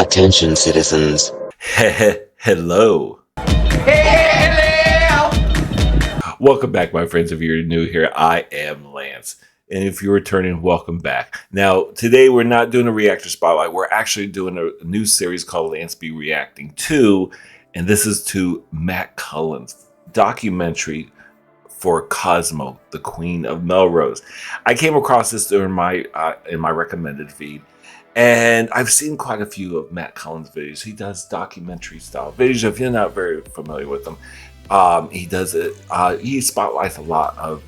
Attention, citizens. Hello. Welcome back, my friends. If you're new here, I am Lance. And if you're returning, welcome back. Now, today we're not doing a reactor spotlight. We're actually doing a new series called Lance Be Reacting To. And this is to Matt Cullen's documentary for Cosmo, the Queen of Melrose. I came across this during my in my recommended feed. And I've seen quite a few of Matt Cullen's videos. He does documentary style videos. If you're not very familiar with them, he does it. He spotlights a lot of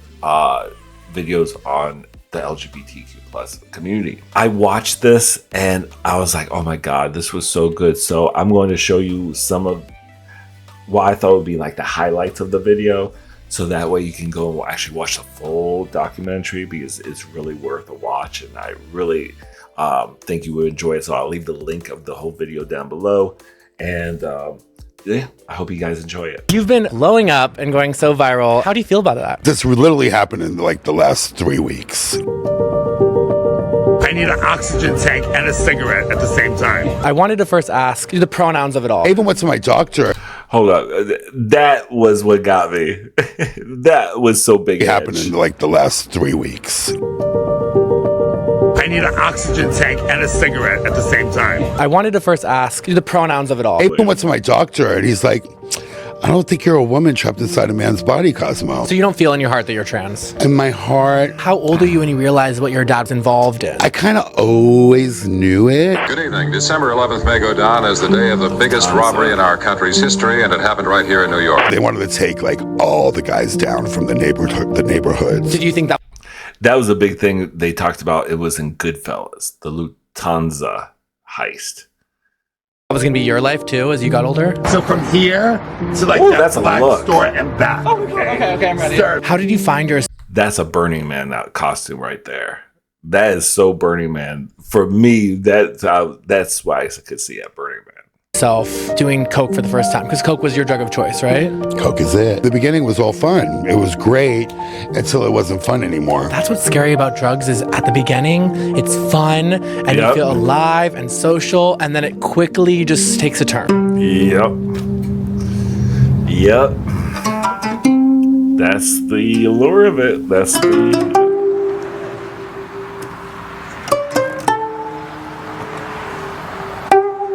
videos on the LGBTQ plus community. I watched this and I was like, oh my God, this was so good. So I'm going to show you some of what I thought would be like the highlights of the video. So that way you can go and actually watch the full documentary, because it's really worth a watch. And I really think you would enjoy it. So I'll leave the link of the whole video down below. And yeah, I hope you guys enjoy it. You've been blowing up and going so viral. How do you feel about that? This literally happened in like the last 3 weeks. I need an oxygen tank and a cigarette at the same time. I wanted to first ask the pronouns of it all. I even went to my doctor. Hold up. That was what got me. That was so big. It happened in like the last 3 weeks. I need an oxygen tank and a cigarette at the same time. I wanted to first ask the pronouns of it all. I even went to my doctor and he's like, I don't think you're a woman trapped inside a man's body, Cosmo. So you don't feel in your heart that you're trans? In my heart. How old are you when you realized what your dad's involved in? I kind of always knew it. Good evening. December 11th may go down as the day of the biggest robbery in our country's history, and it happened right here in New York. They wanted to take like all the guys down from the neighborhoods. Did you think that was a big thing they talked about? It was in Goodfellas, the Lufthansa heist. that was going to be your life too as you got older? So from here to like that's a black look. store and back. Okay, I'm ready. How did you find your That's a Burning Man costume right there. That is so Burning Man. For me, that's why I could see at Burning Man. self doing coke for the first time? Because coke was your drug of choice, right? Coke is it. The beginning was all fun. It was great until it wasn't fun anymore. That's what's scary about drugs, is at the beginning, it's fun and you feel alive and social, and then it quickly just takes a turn. Yep. That's the allure of it. That's the...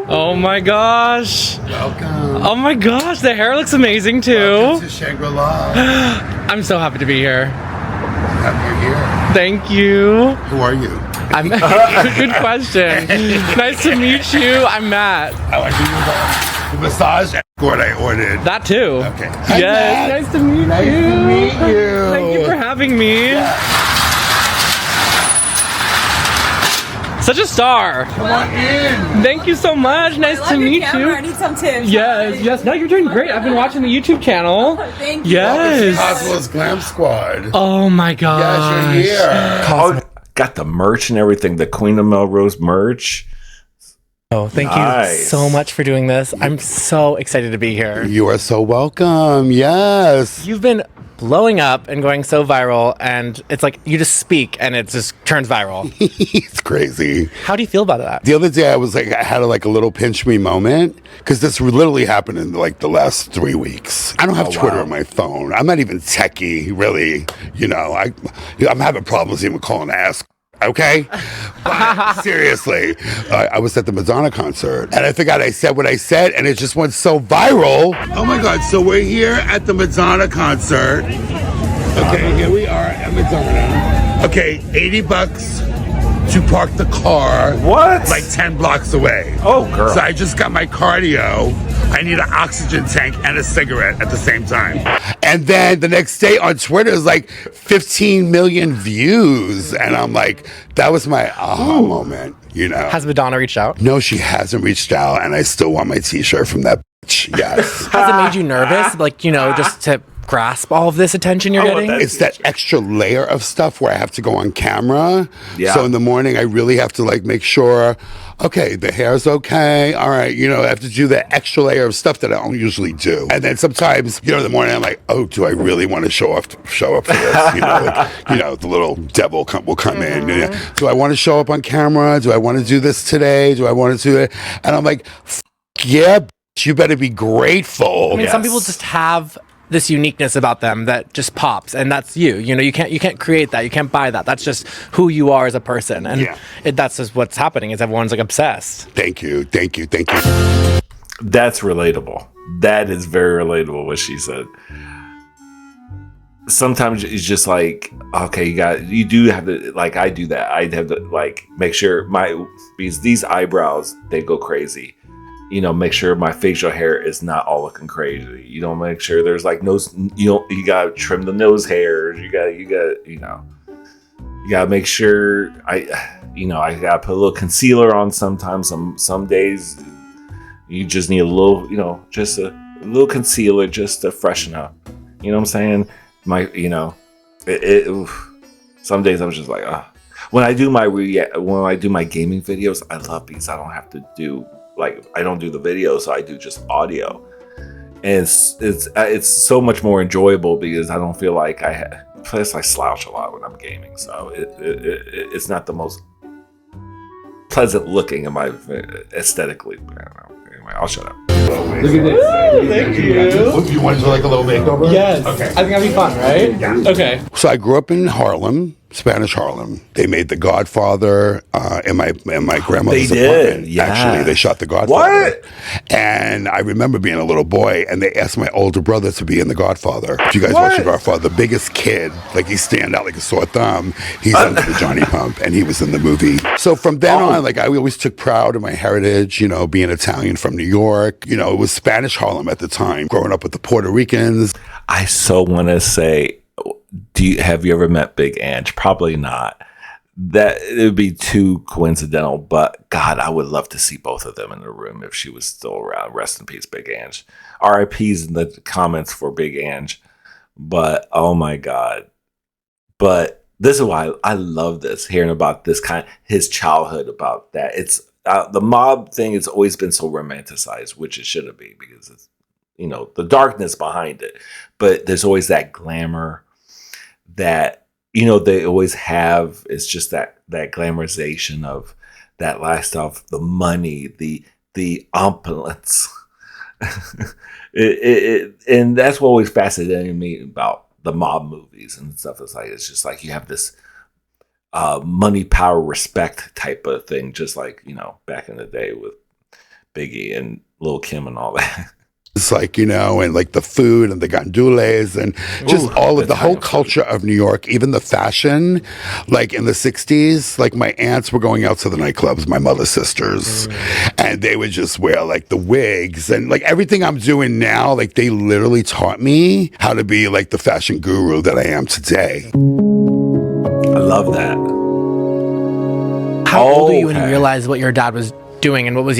Oh my gosh. Welcome. Oh my gosh, the hair looks amazing too. Welcome to Shangri-La. I'm so happy to be here. Happy you're here. Thank you. Who are you? I'm good question. Nice to meet you. I'm Matt. I like the massage escort I ordered. That too. Okay. Yes. Nice to meet you. Nice to meet you. Thank you for having me. Yeah. Such a star. Come on in. Thank you so much. Nice to meet you. I need some tips. Yes. No, you're doing great. I've been watching the YouTube channel. Thank you. Yes. Cosmo's Glam Squad. Oh my gosh. Yes, you're here. Oh, got the merch and everything. The Queen of Melrose merch. Oh, thank you so much for doing this. I'm so excited to be here. You are so welcome. Yes. You've been blowing up and going so viral, and it's like you just speak and it just turns viral. It's crazy. How do you feel about that? The other day I was like, I had a little pinch me moment, because this literally happened in like the last 3 weeks. I don't have Twitter on my phone. I'm not even techie, really. You know, I'm having problems even calling to ask. Okay, but seriously, I was at the Madonna concert and I forgot I said what I said, and it just went so viral. Oh my God! So we're here at the Madonna concert. Okay, here we are at Madonna. Okay, $80 to park the car. What? Like 10 blocks away. Oh, girl. So I just got my cardio. I need an oxygen tank and a cigarette at the same time. And then the next day on Twitter is like 15 million views. And I'm like, that was my aha moment, you know. Has Madonna reached out? No, she hasn't reached out, and I still want my t-shirt from that bitch. Yes. Has it made you nervous? Like, you know, just to grasp all of this attention you're getting? It's that extra layer of stuff where I have to go on camera. Yeah. So in the morning, I really have to like make sure, okay, the hair's okay. All right, you know, I have to do that extra layer of stuff that I don't usually do. And then sometimes, you know, in the morning, I'm like, oh, do I really want to show up for this? You know, like, you know, the little devil will come in. You know, do I want to show up on camera? Do I want to do this today? Do I want to do it? And I'm like, yeah, you better be grateful. I mean, some people just have this uniqueness about them that just pops, and that's you. You know, you can't create that. You can't buy that. That's just who you are as a person, and that's just what's happening. Is everyone's like obsessed. Thank you. That's relatable. That is very relatable. What she said. Sometimes it's just like, okay, you do have to, like, I do that. I'd have to like make sure because these eyebrows, they go crazy. You know, make sure my facial hair is not all looking crazy. You know, make sure there's like you gotta trim the nose hairs. You gotta make sure I gotta put a little concealer on sometimes. Some days you just need a little, just a little concealer just to freshen up. You know what I'm saying? Some days I'm just like, when I do my gaming videos, I love because I don't have to do, like, I don't do the video, so I do just audio, and it's so much more enjoyable because I don't feel like plus I slouch a lot when I'm gaming, so it's not the most pleasant looking in my aesthetically. I don't know. Anyway, I'll shut up. Look at this. Thank you. You want to do like a little makeover? Yes. Okay. I think that'd be fun, right? Yeah. Okay. So I grew up in Harlem, Spanish Harlem. They made The Godfather in my grandmother's apartment. Yeah. Actually, they shot The Godfather. What? And I remember being a little boy, and they asked my older brother to be in The Godfather. Do you guys watch The Godfather? The biggest kid, like he stand out like a sore thumb. He's under the Johnny Pump, and he was in the movie. So from then on, like I always took pride of my heritage. You know, being Italian from New York. You know, it was Spanish Harlem at the time. Growing up with the Puerto Ricans. I so want to say, have you ever met Big Ange? Probably not. That it would be too coincidental, but God, I would love to see both of them in the room if she was still around. Rest in peace, Big Ange. RIP's in the comments for Big Ange. But oh my God. But this is why I love this, hearing about his childhood, about that. It's the mob thing has always been so romanticized, which it shouldn't be, because it's, the darkness behind it. But there's always that glamour that, they always have. It's just that glamorization of that lifestyle, the money, the opulence. And that's what always fascinated me about the mob movies and stuff. It's just like you have this money, power, respect type of thing, just like, back in the day with Biggie and Lil' Kim and all that. It's like, and like the food and the gandules and just all of the whole culture of New York, even the fashion, like in the 60s, like my aunts were going out to the nightclubs, my mother's sisters, and they would just wear like the wigs and like everything I'm doing now. Like they literally taught me how to be like the fashion guru that I am today. I love that. How old were you when you realized what your dad was doing and what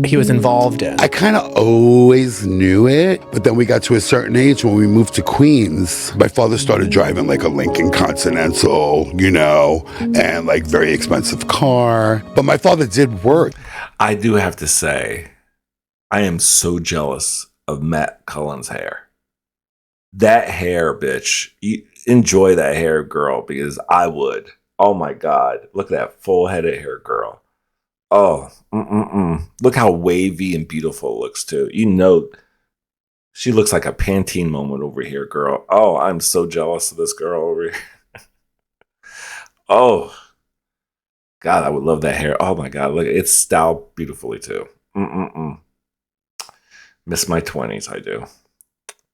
he was involved in? I kind of always knew it, but then we got to a certain age when we moved to Queens. My father started driving like a Lincoln Continental, and like very expensive car. But my father did work. I do have to say, I am so jealous of Matt Cullen's hair. That hair, bitch. You enjoy that hair, girl, because I would. Oh my God. Look at that full headed hair, girl. Oh, look how wavy and beautiful it looks, too. She looks like a Pantene moment over here, girl. Oh, I'm so jealous of this girl over here. Oh, God, I would love that hair. Oh, my God, look, it's styled beautifully, too. Miss my 20s, I do.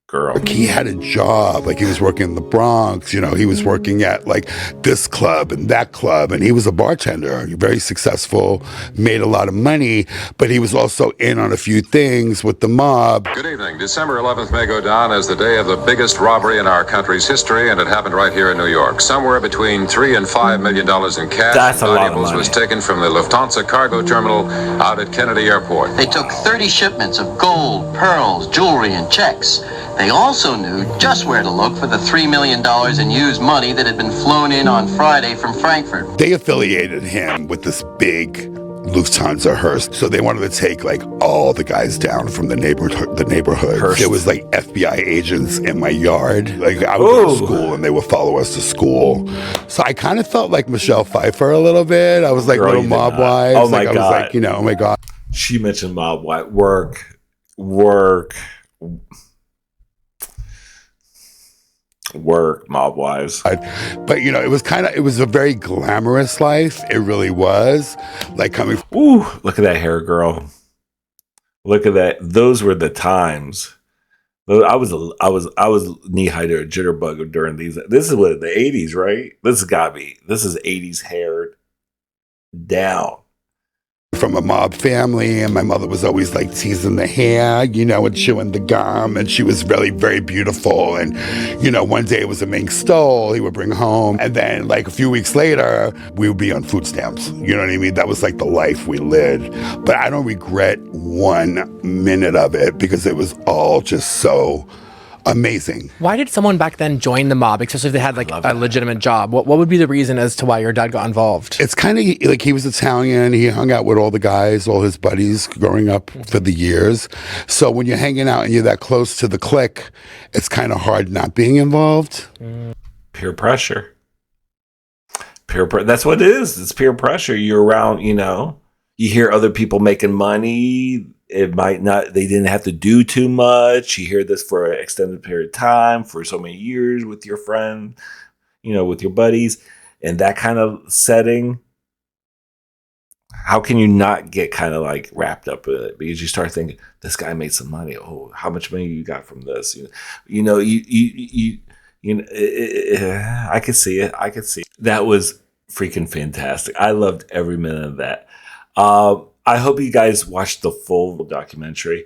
Girl. He had a job, like he was working in the Bronx, he was working at like this club and that club, and he was a bartender, very successful, made a lot of money, but he was also in on a few things with the mob. Good evening. December 11th may go down as the day of the biggest robbery in our country's history, and it happened right here in New York. Somewhere between $3 and $5 million in cash. That's a lot of money. Was taken from the Lufthansa cargo terminal out at Kennedy Airport. They took 30 shipments of gold, pearls, jewelry, and checks. They also knew just where to look for the $3 million in used money that had been flown in on Friday from Frankfurt. They affiliated him with this big Lufthansa Hearst, so they wanted to take like all the guys down from the neighborhood. Hearst. There was like FBI agents in my yard. Like I would go to school and they would follow us to school. So I kind of felt like Michelle Pfeiffer a little bit. I was like Girl, little you did mob not. wives. Oh my like I God. was like, oh my God. She mentioned mob wife work, mob wives. But it was a very glamorous life. It really was. Like coming. Ooh, look at that hair, girl. Look at that. Those were the times. I was knee high to a jitterbug during these. This is what the 80s, right? This is 80s hair down. From a mob family, and my mother was always like teasing the hair, and chewing the gum, and she was really, very beautiful. And, one day it was a mink stole he would bring home, and then like a few weeks later, we would be on food stamps. You know what I mean? That was like the life we lived. But I don't regret 1 minute of it because it was all just so amazing. Why did someone back then join the mob, especially if they had like a legitimate job? What would be the reason as to why your dad got involved? It's kind of like he was Italian. He hung out with all the guys, all his buddies growing up for the years. So when you're hanging out and you're that close to the clique, it's kind of hard not being involved. Peer pressure. That's what it is. It's peer pressure. You're around, you hear other people making money. It might not, they didn't have to do too much. You hear this for an extended period of time, for so many years with your friend, with your buddies. And that kind of setting, how can you not get kind of like wrapped up in it? Because you start thinking, this guy made some money. Oh, how much money you got from this? I could see it. That was freaking fantastic. I loved every minute of that. I hope you guys watched the full documentary.